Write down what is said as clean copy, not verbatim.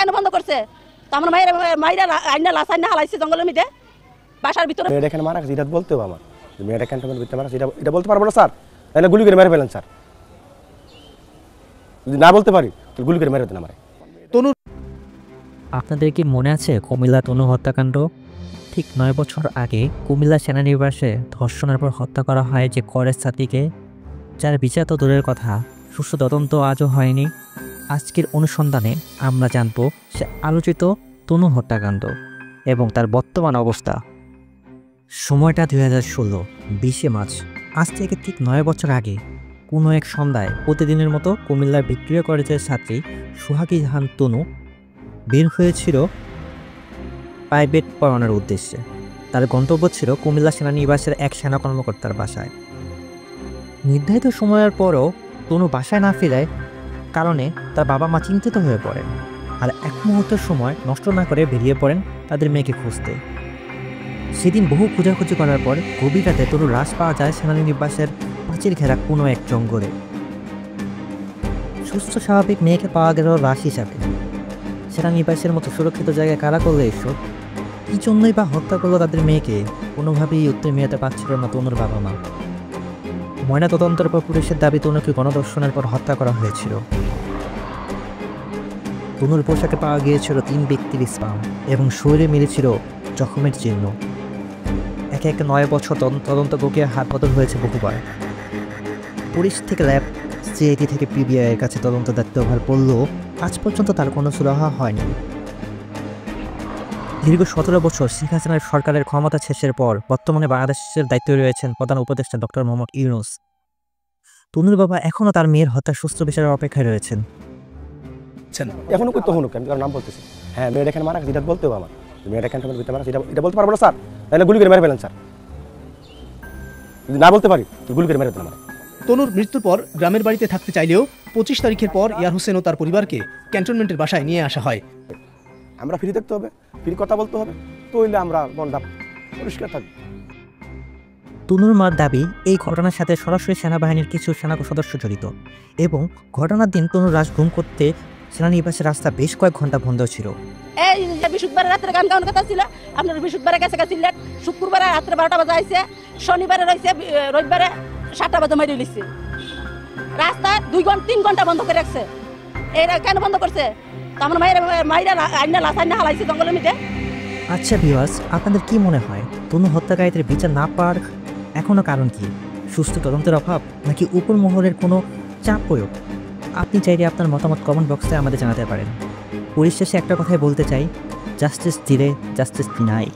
কেন বন্ধ করছে? তো আমার মাইরা আইনা লাশ আইনা হালাইছে জঙ্গলের মধ্যে বাসার ভিতরে। মেয়েটা এখানে মারা গেছে এটা বলতে হবে আমার, মেয়েটা ক্যান্টনমেন্টের ভিতরে মারা গেছে এটা বলতে পারবো না স্যার, তাহলে গুলি করে মেরে ফেলেন স্যার। যদি না বলতে পারি তাহলে গুলি করে মেরে দেন আমারে। তনু, আপনাদের কি মনে আছে কুমিল্লা তনু হত্যাকাণ্ড? ঠিক 9 বছর আগে কুমিল্লা সেনানিবাসে ধর্ষণের পর হত্যা করা হয় যে করেজ ছাত্রীকে, যার বিচার তো দূরের কথা, সুষ্ঠু তদন্ত আজও হয়নি। আজকের অনুসন্ধানে আমরা জানব সে আলোচিত তনু হত্যাকাণ্ড এবং তার বর্তমান অবস্থা। সময়টা 2016 20 মার্চ। আজ থেকে ঠিক 9 বছর আগে কোনো এক সন্ধ্যায় প্রতিদিনের মতো কুমিল্লার ভিক্টোরিয়া কলেজের ছাত্রী সোহাগী জাহান তনু বের হয়েছিল প্রাইভেট পড়ানোর উদ্দেশ্যে। তার গন্তব্য ছিল কুমিল্লা সেনানিবাসের এক সেনা কর্মকর্তার বাসায়। নির্ধারিত সময়ের পরও তনু বাসায় না ফেরায় কারণে তার বাবা মা চিন্তিত হয়ে পড়েন, আর এক মুহূর্তের সময় নষ্ট না করে বেরিয়ে পড়েন তাদের মেয়েকে খুঁজতে। সেদিন বহু খোঁজাখুঁজি করার পর গভীর রাতে তনুর লাশ পাওয়া যায় সেনানিবাসের পাঁচিল ঘেরা কোনো এক জঙ্গলে। সুস্থ স্বাভাবিক মেয়েকে পাওয়া গেল লাশ হিসাবে। সেনানিবাসের মতো সুরক্ষিত জায়গায় কারা করলো এসব? কি জন্যই বা হত্যা করলো তাদের মেয়েকে? কোনোভাবেই উত্তর মেয়েতে পাচ্ছিল না তনুর বাবা মা। ময়না তদন্তের পর পুলিশের দাবি তনুকে গণধর্ষণের পর হত্যা করা হয়েছিল। তনুর পোশাকে পাওয়া গিয়েছিল 3 ব্যক্তির স্পাম এবং শরীরে মিলেছিল জখমের চিহ্ন। একে একে 9 বছর তদন্ত প্রক্রিয়া হাত বদল হয়েছে বহুবার। পুলিশ থেকে ল্যাব, সিআইডি থেকে পিবিআই এর কাছে তদন্ত দায়িত্বভার পড়লেও আজ পর্যন্ত তার কোনো সুরাহা হয়নি। দীর্ঘ 17 বছর শেখ হাসিনার সরকারের ক্ষমতা শেষের পর বর্তমানে বাংলাদেশের দায়িত্বে রয়েছেন প্রধান উপদেষ্টা ডক্টর মোহাম্মদ ইউনূস। তনুর বাবা এখনও তার মেয়ের হত্যার সুস্থ বিচারের অপেক্ষায় রয়েছেন। এখনো করতে হনুক, আমি তার নাম বলতেছি। হ্যাঁ, মেয়েটা এখানে মারা গেছে এটা বলতে হবে আমার, মেয়েটা ক্যান্টনমেন্টের ভিতরে মারা গেছে এটা বলতে পারবো না স্যার, তাহলে গুলি করে মেরে ফেলেন স্যার। যদি না বলতে পারি তো গুলি করে মেরে দেন আমারে। তনুর মৃত্যুর পর গ্রামের বাড়িতে থাকতে চাইলেও 25 তারিখের পর ইয়ার হোসেন ও তার পরিবারকে ক্যান্টনমেন্টের বাসায় নিয়ে আসা হয়। আমরা ফ্রি থাকতে হবে, ফ্রি কথা বলতে হবে, তো হইলে আমরা মনটা পরিষ্কার থাকবে। তনুর মার দাবি এই ঘটনার সাথে সরাসরি সেনাবাহিনীর কিছু সেনা সদস্য জড়িত এবং ঘটনার দিন তনুর লাশ গুম করতে সেনানিবাসের রাস্তা বেশ কয়েক ঘন্টা বন্ধ ছিল। এই যে বৃহস্পতিবার রাতে গান গাওয়ার কথা ছিল, আপনার বৃহস্পতিবারে গেছে সিলেট, শুক্রবারে রাত্রে 12টা বাজে আইছে, শনিবারে রয়েছে, রবিবারে 7টা বাজে মারি লিখছে। রাস্তা 2-3 ঘন্টা বন্ধ করে রাখছে। এরা কেন বন্ধ করছে? তো আমার মাইরা আইনা লাশ আইনা হালাইছে জঙ্গলের মধ্যে। আচ্ছা ভিউয়ার্স, আপনাদের কি মনে হয় তনু হত্যাকারীদের বিচার না পাওয়ার এখনো কারণ কি? সুস্থ তদন্তের অভাব নাকি উপর মহলের কোনো চাপ প্রয়োগ? আপনি চাইলে আপনার মতামত কমেন্ট বক্সে আমাদের জানাতে পারেন। পরিশেষে একটা কথাই বলতে চাই, জাস্টিস দিলে জাস্টিস ডিনাই।